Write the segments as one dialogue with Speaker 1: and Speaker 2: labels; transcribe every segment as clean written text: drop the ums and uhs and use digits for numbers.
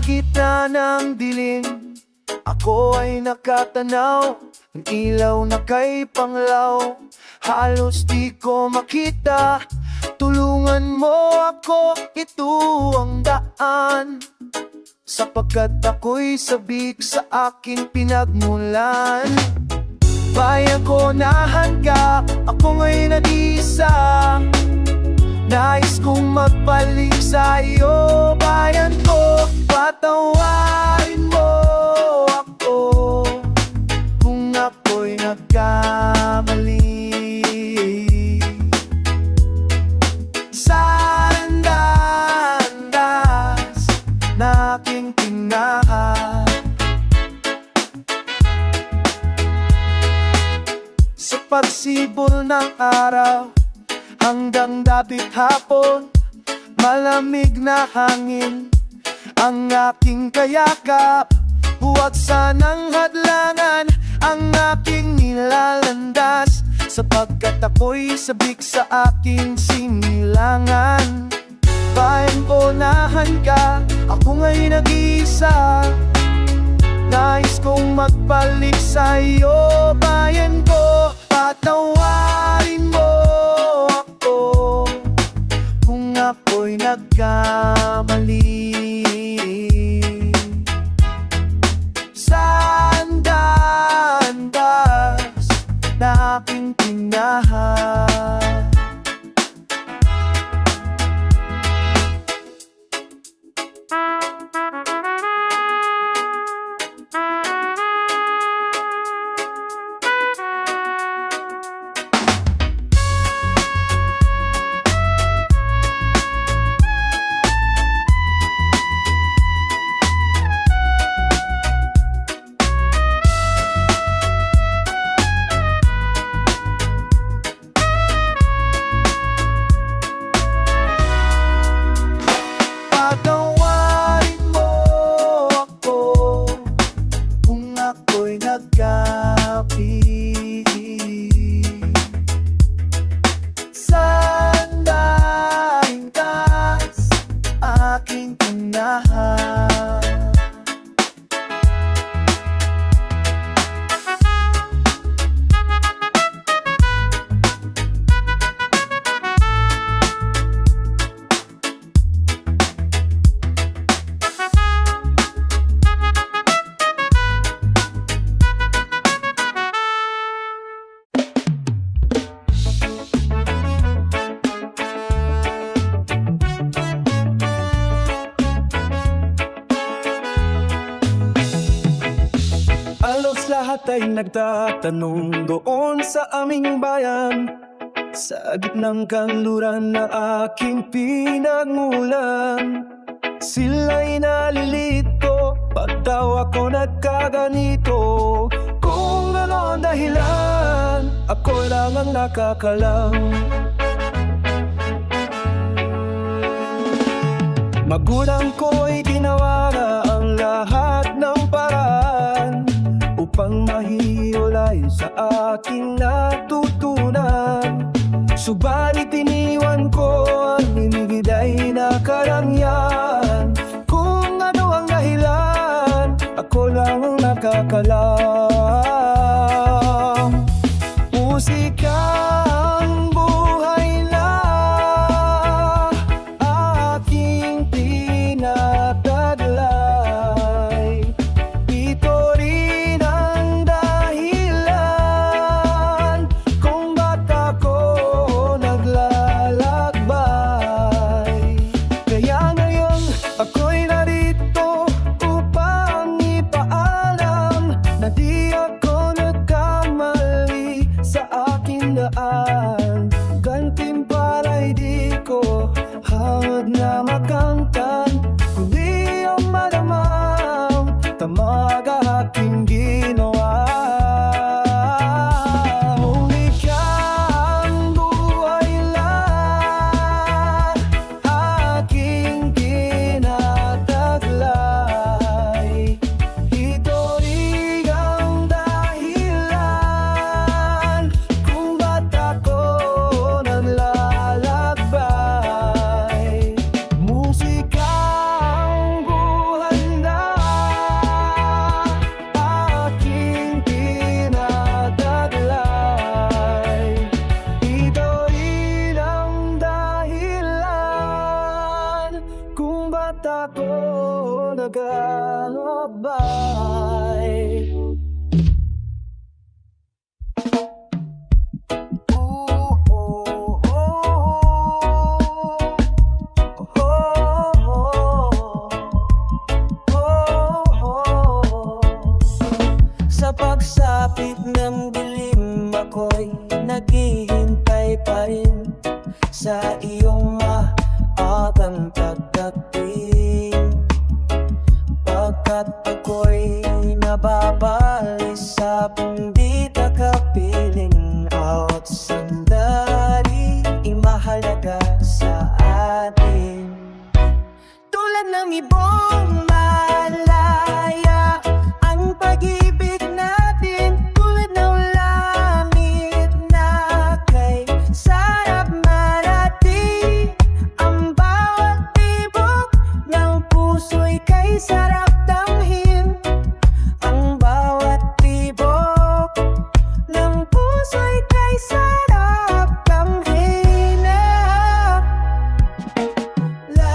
Speaker 1: gitna ng dilim, ako ay nakatanaw ng ilaw na kay Panglaw. Halos di ko makita, tulungan mo ako, ito ang daan. Sapagkat ako'y sabik sa aking pinagmulan. Bayan ko nahanggap, ako nga'y nag-isa. Nais kong magbalik sa iyo, bayan ko. Patawarin mo ako kung ako'y nagkamali. Sa landas na aking tinahak, sa pagsibol ng araw hanggang dapit hapon, malamig na hangin ang aking kayakap. Huwag sanang hadlangan ang aking nilalandas, sapagkat ako'y sabik sa aking sinilangan. Bayan ko nahanggap, ako nga'y nag-iisa. Nais kong magbalik sa iyo, bayan ko. Patawarin mo ako kung ako'y nagkamali. Sa landas na aking tinahak, lahat ay nagtatanong doon sa aming bayan, sa gitnang kanluran na aking pinagmulan. Sila'y nalilito pag daw ako nagkaganito. Kung ano ang dahilan, ako lang ang nakakalam. Magulang ko'y ginawa na ang lahat ng paraan upang mahiwalay sa aking natutunan. Subalit iniwan ko ang inigday na karangyaan. Kung ano ang dahilan, ako lang ang nakakalam. Musika ang buhay na aking tinataglay. Ito rin ang dahilan kung ba't ako naglalakbay. Kaya ngayon ako'y narito upang ipaalam na di ako nagkamali sa aking daan. Gantimpala'y di ko hangad na makamtan, kundi ang madamang tamag aking ginawa. Huli ka ang buhay lang aking tinataglay. Ito rin ang dahilan kung ba't ako magkakabay. Sa pagsapit ng dilim, ako'y naghihintay pa rin sa iyong maagang pagdating. Pagkat ako'y nababalis sa di takapiling out sandali, imahalaga sa atin. Tulad ng ibong malaya ang pag-ibig natin, tulad ng langit na kay sarap marati. Ang bawat tibok ng puso'y kay sarap damhin. Ang bawat tibok ng puso'y kay sarap damhin. La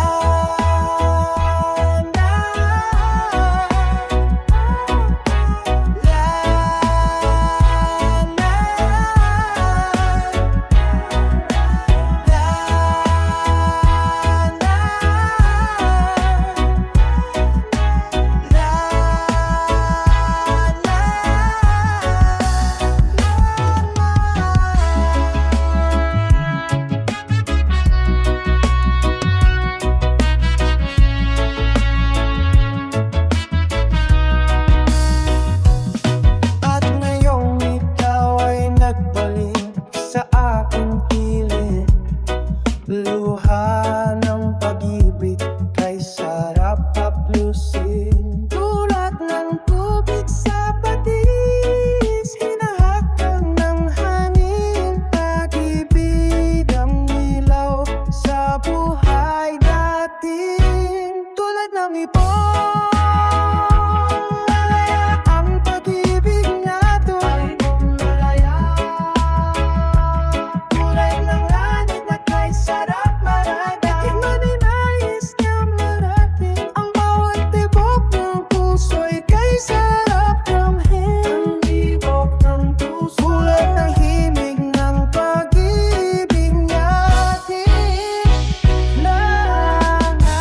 Speaker 1: At ngayong ikaw ay nagbalik sa aking piling, luha ng pag-ibig kay sarap haplusin. Tulad ng tubig sa batis, hinahakang ng hangin. Pag-ibig ang ilaw sa buhay natin. Tulad ng ibon malaya ang pag-ibig natin. Ay malaya, tulad ng langit na kay sarap marada. Ikaw ay nais niya marating. Ang bawat tibok ng puso'y kay sarap damhin. Ang tibok ng puso, tulad ng himig ng pag-ibig natin. La la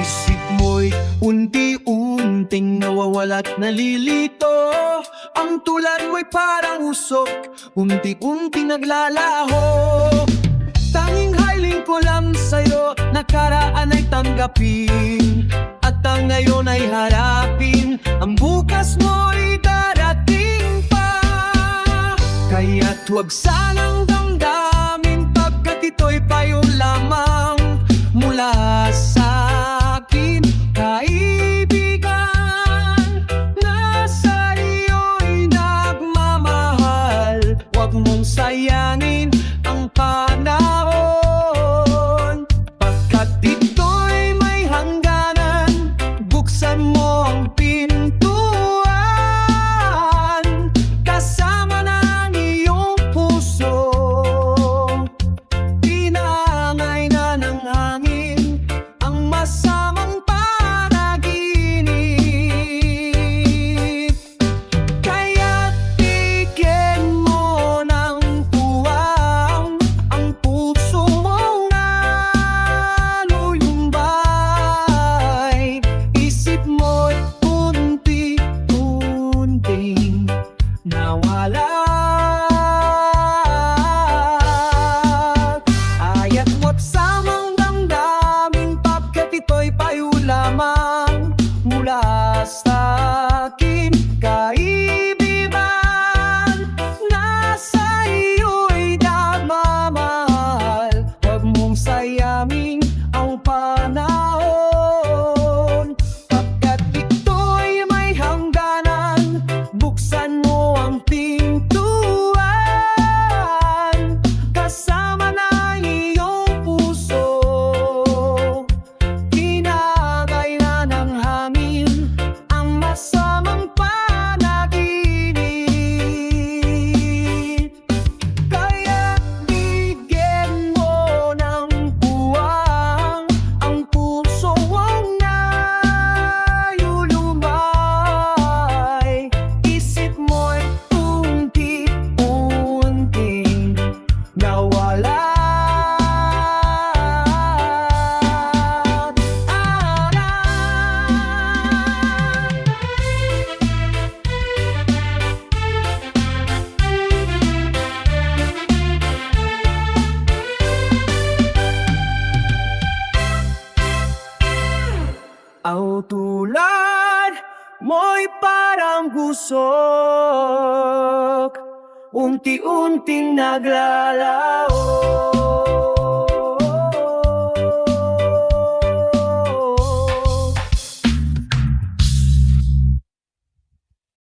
Speaker 1: Isip mo'y unti-unting nawawala't nalilito. Ang tulad mo'y parang usok, unti-unting naglalaho. Tanging hiling ko lang sa'yo, nakaraan ay tanggapin, at ang ngayon ay harapin. Ang bukas mo'y darating pa. Kaya't huwag sanang damdamin, pagkat ito'y payo lamang mula sa akin, kaibigan. Nasa iyo'y nagmamahal, huwag mong sayangin ang panahon. Pagkat ito'y may hangganan, buksan mo ang pintuan, kasama ng iyong puso. sa akin, kaibigan. Nasa iyo'y nagmamahal. Huwag mong sayangin ang panahon, pagkat ito'y may hangganan. Buksan mo ang pintuan, kasama na iyong puso. Kinagay na ng hangin ang masamang panaginip. Kaya bigyan mo ng buwang ang puso ang nalulumay. Isip mo'y unti-unting nawala. Ang tulad mo'y parang gusok, unti-unting naglalaho.